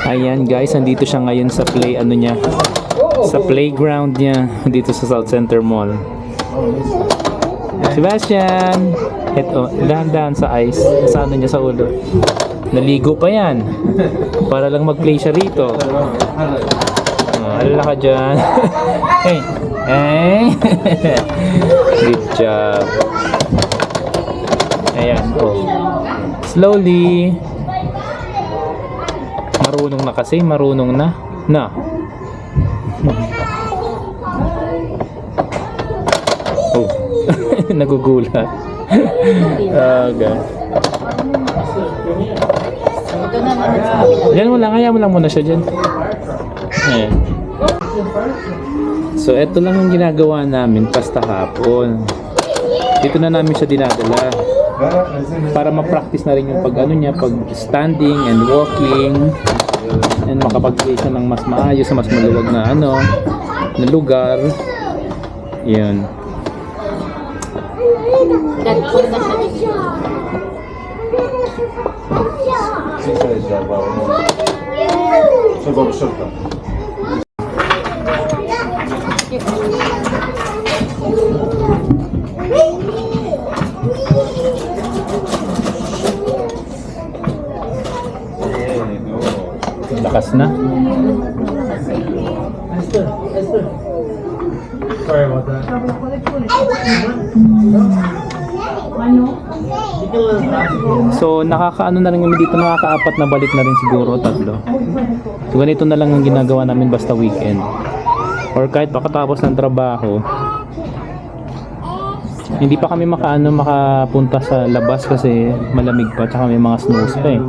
Ayan guys, andito siya ngayon sa sa playground niya dito sa South Center Mall. Sebastian! Dahan-dahan sa ice. Sa ano niya sa ulo. Naligo pa yan. Para lang mag-play siya rito. Alala ka dyan. Hey! Hey! Good job. Ayan, oh. Slowly. Marunong na kasi, marunong na. Oh. Nagugulat. Okay. Diyan mo lang, kaya mo lang muna siya dyan. Ayan. So, eto lang yung ginagawa namin pasta hapon. Dito na namin siya dinadala. Para ma-practice na rin yung pag standing and walking. And makapag-play siya ng mas maayos sa mas maluwag na na lugar. Yun. Lakas na. Sorry about that. So nakakaano na rin kami dito, nakakaapat na balik na rin siguro, 3. So ganito na lang ang ginagawa namin basta weekend. Or kahit pakatapos ng trabaho. Hindi pa kami makapunta sa labas kasi malamig pa, tsaka may mga snows pa eh.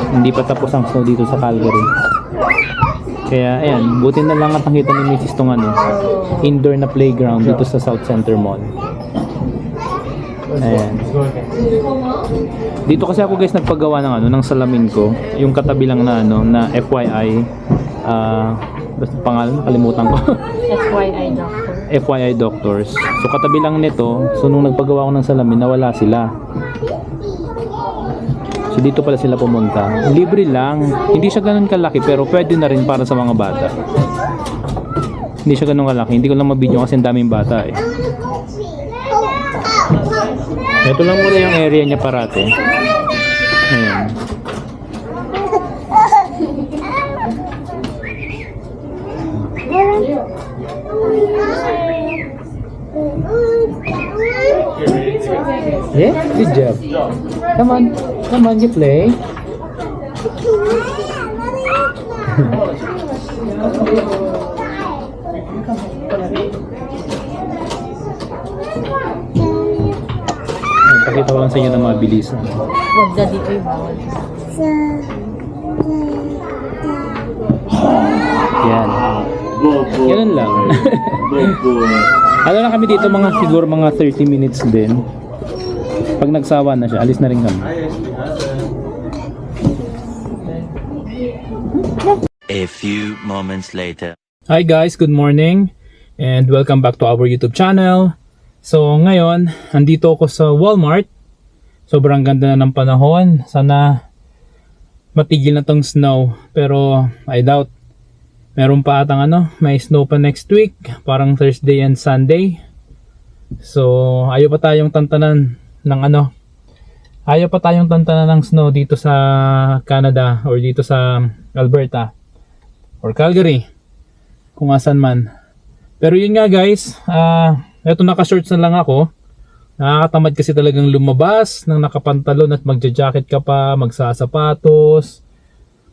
Hindi pa tapos ang snow dito sa Calgary. Kaya ayan, buti na lang at nakita ni Mrs. tong indoor na playground dito sa South Center Mall. Ayan. Dito kasi ako guys nagpagawa ng salamin ko, yung katabi lang na FYI basta pangalan nakalimutan ko. FYI Doctors. So katabi lang nito, so nung nagpagawa ko ng salamin nawala sila. So dito pala sila pumunta. Libre lang. Hindi siya ganun kalaki pero pwede na rin para sa mga bata. Hindi siya ganun kalaki. Hindi ko lang mabidyo kasi ang daming bata eh. Ito lang muna yung area niya parate. Ayan. Yeah, good job. Come on, you play. Pakita ko lang sa inyo na mabilis. Huwag na dito yung bawal. Yan. Ganun lang. Ano lang kami dito siguro mga 30 minutes din. Pag nagsawa na siya, alis na rin kami. A few moments later. Hi guys, good morning and welcome back to our YouTube channel. So ngayon, andito ako sa Walmart. Sobrang ganda na ng panahon. Sana matigil na tong snow. Pero I doubt. Meron pa atang may snow pa next week. Parang Thursday and Sunday. So ayaw pa tayong tantanan ng snow dito sa Canada or dito sa Alberta or Calgary kung asan man. Pero yun nga guys, eto naka-shorts na lang ako. Nakakatamad kasi talagang lumabas ng nakapantalon at magja-jacket ka pa, magsasapatos.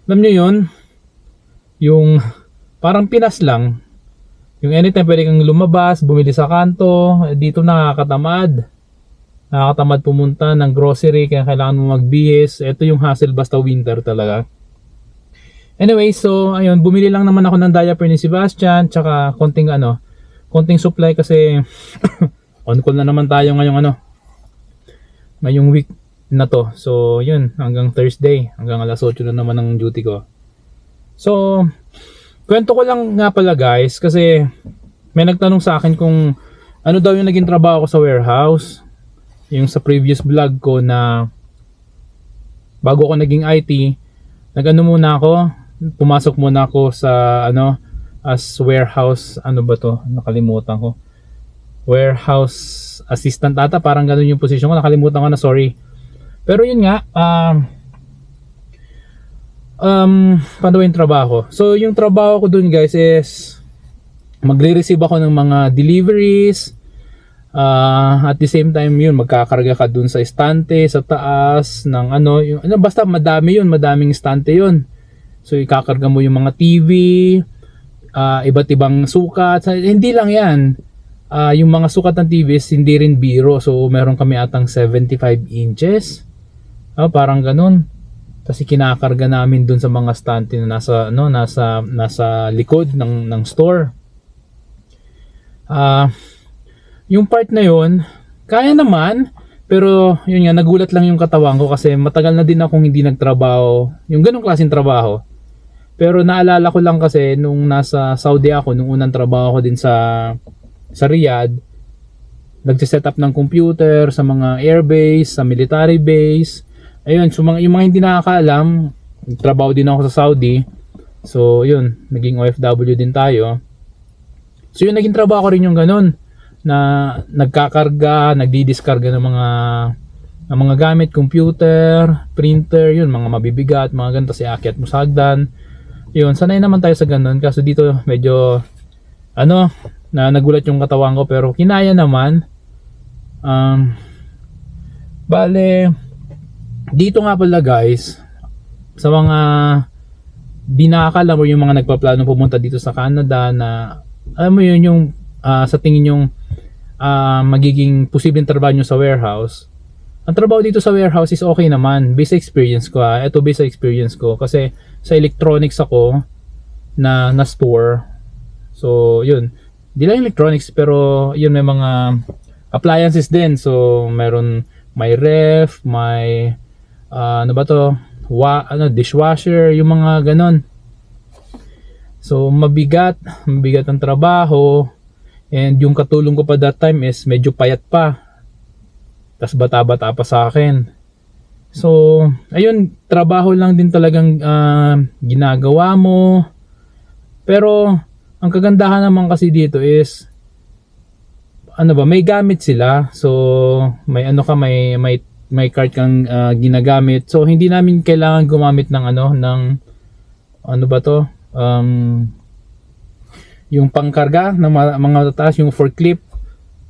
Alam nyo yun, yung parang Pinas lang. Yung anytime pwede kang lumabas, bumili sa kanto. Dito nakakatamad pumunta ng grocery kaya kailangan mo magbihis. Ito yung hassle basta winter talaga. Anyway, so ayun, bumili lang naman ako ng diaper ni Sebastian tsaka konting supply kasi on call na naman tayo ngayong week na to. So yun, hanggang Thursday, hanggang alas 8 na naman ang duty ko. So kwento ko lang nga pala guys kasi may nagtanong sa akin kung ano daw yung naging trabaho ko sa warehouse. Yung sa previous vlog ko na bago ako naging IT, nag-ano muna ako, pumasok muna ako sa ano, as warehouse, ano ba to? Nakalimutan ko. Warehouse assistant ata, parang ganun yung position ko, nakalimutan ko na, sorry. Pero yun nga, paano ba yung trabaho? So yung trabaho ko dun guys is magre-receive ako ng mga deliveries, at the same time yun, magkakarga ka dun sa estante sa taas ng ano, yung, ano, basta madami yun, madaming estante yun. So ikakarga mo yung mga TV, iba't ibang sukat. Hindi lang yan, yung mga sukat ng TVs hindi rin biro. So meron kami atang 75 inches, parang ganun. Tapos kinakarga namin dun sa mga estante na nasa ano, nasa likod ng store. Yung part na yun, kaya naman, pero yun nga, nagulat lang yung katawan ko kasi matagal na din akong hindi nagtrabaho, yung ganong klaseng trabaho. Pero naalala ko lang kasi nung nasa Saudi ako, nung unang trabaho ko din sa Riyadh, nagsiset up ng computer sa mga airbase, sa military base. Ayun, so yung mga hindi nakakaalam, trabaho din ako sa Saudi. So yun, naging OFW din tayo. So yun, naging trabaho ko rin yung ganun, na nagkakarga, nagdidiskarga ng mga gamit, computer, printer, yun, mga mabibigat, mga ganito, si aakyat mo sa hagdan. Yun, sanay naman tayo sa ganun, kaso dito medyo ano, na nagulat yung katawan ko, pero kinaya naman. Bale, dito nga pala guys, sa mga di nakakaalam o yung mga nagpaplano pumunta dito sa Canada na alam mo yun, yung sa tingin yung magiging posibleng trabaho nyo sa warehouse. Ang trabaho dito sa warehouse is okay naman, based sa experience ko. Ito based sa experience ko kasi sa electronics ako na store. So yun, di lang electronics, pero yun, may mga appliances din. So may ref, may ano ba to, dishwasher, yung mga ganon. So mabigat ang trabaho, and yung katulong ko pa that time is medyo payat pa, tas bata-bata pa sa akin. So ayun, trabaho lang din talagang ginagawa mo. Pero ang kagandahan naman kasi dito is ano ba, may gamit sila. So may ano ka, may card kang ginagamit. So hindi namin kailangan gumamit ng ano ba to, yung pangkarga ng mga taas, yung forklift.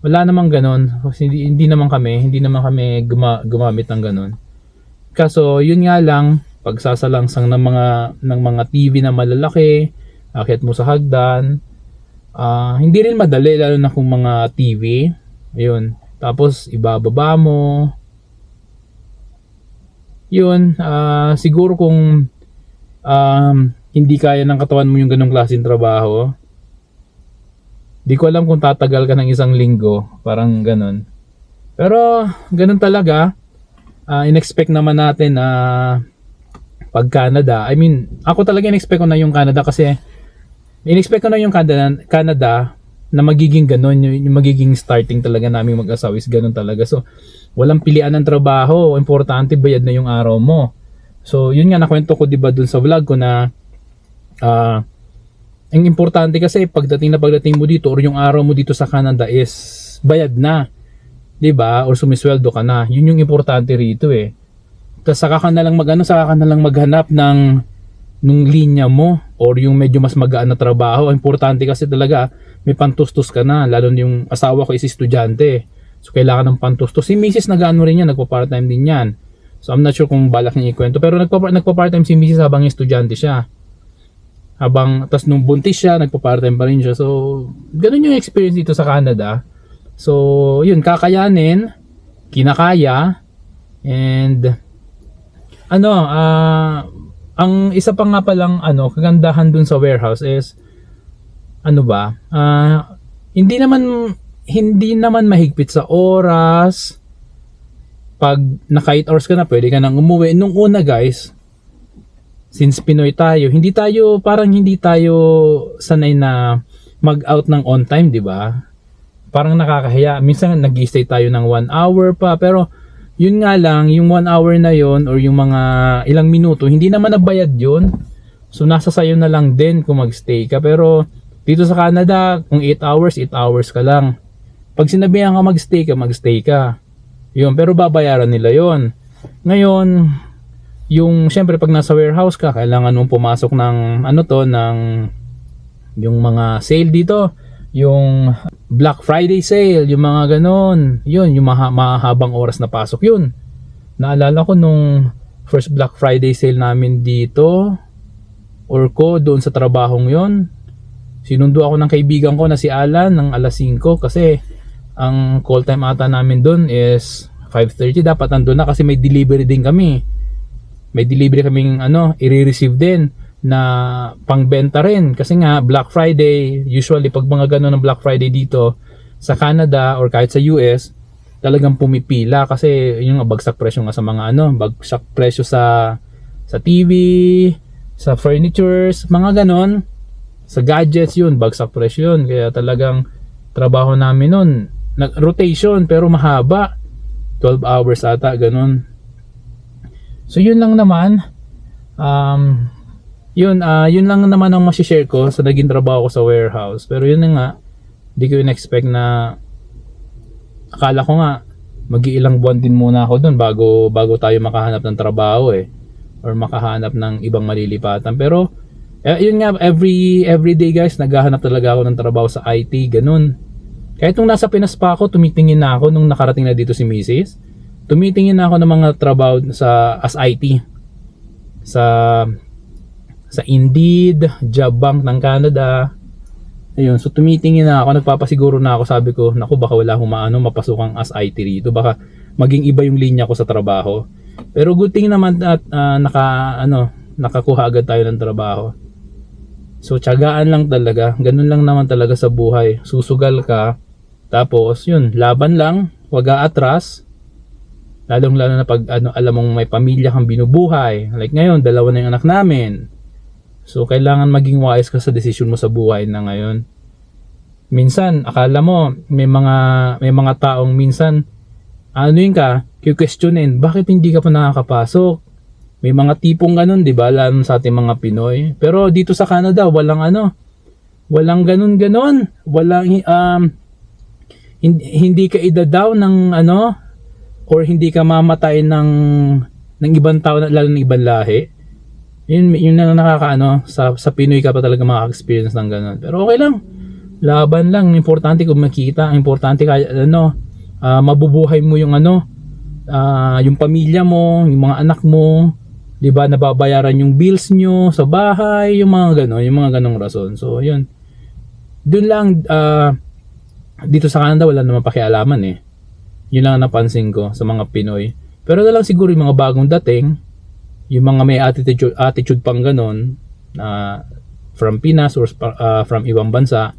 Wala namang ganon. Hindi naman kami gumamit ng ganon. Kaso yun nga lang, pagsasalangsang ng mga TV na malalaki, akit mo sa hagdan, hindi rin madali, lalo na kung mga TV. Ayun, tapos ibababa mo. Yun, siguro kung hindi kaya ng katawan mo yung ganong klaseng trabaho, di ko alam kung tatagal ka ng 1 linggo, parang ganon. Pero ganon talaga. In-expect naman natin na pag Canada, I mean, ako talaga in-expect ko na yung Canada, kasi in-expect ko na yung Canada na magiging ganon, yung magiging starting talaga namin mag-asawa is ganon talaga. So walang pilian ng trabaho, importante bayad na yung araw mo. So yun nga, nakwento ko diba dun sa vlog ko na ang importante kasi pagdating mo dito, or yung araw mo dito sa Canada is bayad na, 'di ba? Or sumisweldo ka na. Yun yung importante rito eh. Tapos saka ka na lang maghanap nung linya mo, or yung medyo mas magaan na trabaho. Ang importante kasi talaga may pantustos ka na, lalo na yung asawa ko is estudyante. So kailangan ng pantustos. Si Mrs. nag-ano rin yan, nagpa-part-time din yan. So I'm not sure kung balak niya ikwento, pero nagpa-part-time si Mrs. habang estudyante siya. Tas nung buntis siya, nagpa-part-time pa rin siya. So ganun yung experience dito sa Canada. So yun, kakayanin, kinakaya, and ang isa pa nga palang kagandahan dun sa warehouse is hindi naman mahigpit sa oras. Pag naka 8 hours ka na, pwede ka nang umuwi. Nung una guys, since Pinoy tayo, hindi tayo sanay na mag-out ng on time, di ba? Parang nakakahiya. Minsan nag-stay tayo ng 1 hour pa, pero Yun nga lang, yung 1 hour na yon or yung mga ilang minuto, hindi naman nabayad yun. So nasa sayo na lang din kung magstay ka. Pero dito sa Canada, kung 8 hours ka lang. Pag sinabihan ka magstay ka. Yun, pero babayaran nila yon. Ngayon, yung syempre pag nasa warehouse ka, kailangan mong pumasok ng ng yung mga sale dito, yung Black Friday sale, yung mga ganon. Yun, yung mahabang oras na pasok yun. Naalala ko nung first Black Friday sale namin dito, or ko doon sa trabahong yon, sinundo ako ng kaibigan ko na si Alan ng alas 5 kasi ang call time ata namin doon is 5:30. Dapat nandun na kasi may delivery din kami. May delivery kaming i-receive din na pangbenta rin. Kasi nga Black Friday, usually pag mga gano'n ng Black Friday dito sa Canada or kahit sa US, talagang pumipila kasi yung bagsak presyo nga sa mga bagsak presyo sa TV, sa furnitures, mga ganon. Sa gadgets yun, bagsak presyo yun. Kaya talagang trabaho namin nun, rotation pero mahaba. 12 hours ata, ganun. So yun lang naman. Yun lang naman ang masishare ko sa naging trabaho ko sa warehouse. Pero yun na nga, di ko in-expect na, akala ko nga mag-iilang buwan din muna ako doon bago tayo makahanap ng trabaho or makahanap ng ibang malilipatan. Pero yun nga, every day guys, naghahanap talaga ako ng trabaho sa IT, ganun. Kahit nung nasa Pinas pa ako, tumitingin na ako nung nakarating na dito si Mrs. Tumitingin na ako ng mga trabaho as IT sa Indeed, Job Bank ng Canada. Ayun, so tumitingin na ako, nagpapasiguro na ako, sabi ko, naku, baka wala akong mapasukang as IT rito, baka maging iba yung linya ko sa trabaho. Pero good thing naman at nakakuha agad tayo ng trabaho. So tiyagaan lang talaga, ganun lang naman talaga sa buhay. Susugal ka, tapos yun, laban lang, wag aatras. Lalong lalo na pag alam mong may pamilya kang binubuhay. Like ngayon, 2 na yung anak namin. So kailangan maging wise ka sa desisyon mo sa buhay na ngayon. Minsan akala mo may mga taong minsan questionin, bakit hindi ka pa nakakapasok? May mga tipong ganun, 'di ba? Lalo sa ating mga Pinoy. Pero dito sa Canada, walang ganun. Walang hindi ka ida-down ng or hindi ka mamatay ng ibang tao, lalo ng ibang lahi. Yun na sa Pinoy ka pa talaga maka-experience ng ganun. Pero okay lang. Laban lang, importante kung makita, importante kaya mabubuhay mo yung yung pamilya mo, yung mga anak mo, 'di ba, nababayaran yung bills nyo sa bahay, yung mga ganong rason. So, yun. Doon lang dito sa Canada wala namang pakialaman Yun lang ang napansin ko sa mga Pinoy. Pero na lang siguro yung mga bagong dating, yung mga may attitude pang ganon from Pinas or from ibang bansa.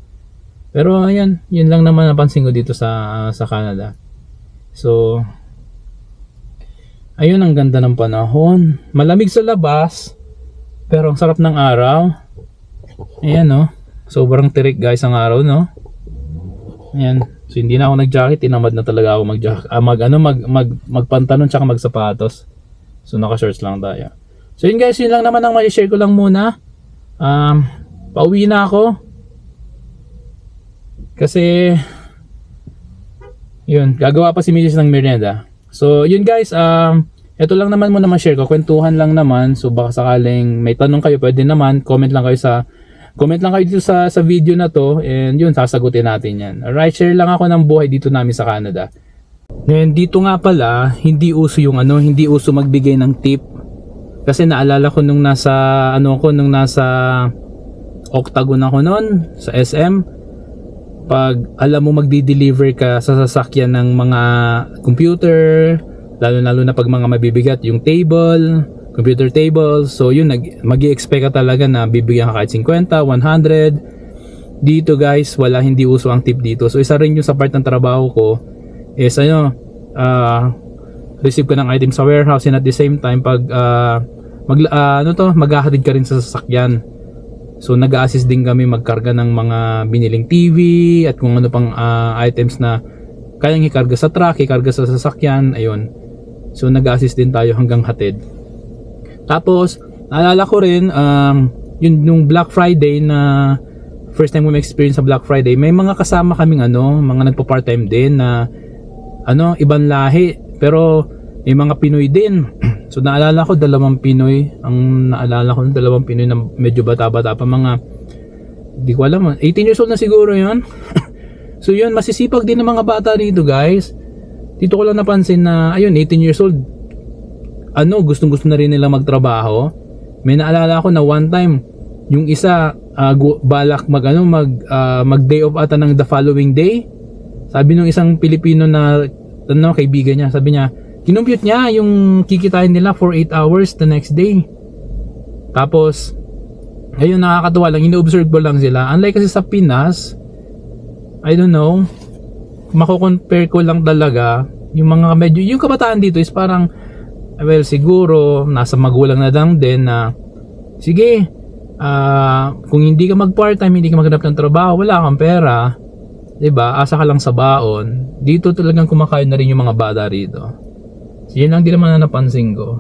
Pero ayan, yun lang naman napansin ko dito sa Canada. So ayun, ang ganda ng panahon. Malamig sa labas, pero ang sarap ng araw. Ayan sobrang tirik guys ang araw Ayan. So hindi na ako nag-jacket, tinamad na talaga ako magpantalon tsaka magsapatos. So naka-shorts lang tayo. So yun guys, yun lang naman ang ma-share ko lang muna. Pauwi na ako. Kasi yun, gagawa pa si Mrs. ng merienda. So yun guys, ito lang naman muna ma-share ko, kwentuhan lang naman. So baka sakaling may tanong kayo, pwede naman comment lang kayo dito sa video na to, and yun, sasagutin natin yan. Alright, share lang ako ng buhay dito namin sa Canada. Ngayon dito nga pala, hindi uso magbigay ng tip. Kasi naalala ko nung nasa Octagon ako noon sa SM, pag alam mo magdi-deliver ka sa sasakyan ng mga computer, lalo na pag mga mabibigat, yung computer table, so yun, mag-i-expect ka talaga na bibigyan ka kahit 50, 100. Dito guys, hindi uso ang tip dito. So isa rin yung sa part ng trabaho ko is receive ka ng item sa warehouse, and at the same time pag maghahatid ka rin sa sasakyan. So nag-a-assist din kami magkarga ng mga biniling TV at kung ano pang items na kayang ikarga sa truck, ikarga sa sasakyan. Ayun. So nag-assist din tayo hanggang hatid. Tapos naalala ko rin yun yung Black Friday na first time ko ma-experience sa Black Friday, may mga kasama kaming mga nagpo-part-time din na ibang lahi, pero may mga Pinoy din. So naalala ko 2 Pinoy, ang naalala ko 2 Pinoy na medyo bata-bata pa, mga di ko alam, 18 years old na siguro yun. So yun, masisipag din ng mga bata rito guys. Dito ko lang napansin na ayun, 18 years old, gustong-gusto na rin nila magtrabaho. May naalala ko na one time, yung isa balak mag day off ata ng the following day. Sabi nung isang Pilipino na kaibigan niya, sabi niya, kinumpute niya yung kikitain nila for 8 hours the next day. Tapos ayun, nakakatuwa lang, ino-observe ko lang sila. Unlike kasi sa Pinas, I don't know, mako-compare ko lang talaga yung mga medyo, yung kabataan dito is parang, well, siguro nasa magulang na lang din na sige, kung hindi ka mag part-time, hindi ka maghanap ng trabaho, wala kang pera, 'di ba? Asa ka lang sa baon. Dito talagang kumakain na rin yung mga bata rito. So, yun lang din naman na napansin ko.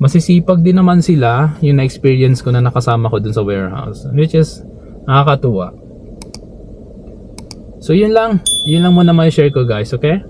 Masisipag din naman sila, yung na-experience ko na nakasama ko dun sa warehouse, which is nakakatuwa. So yun lang muna may share ko guys, okay?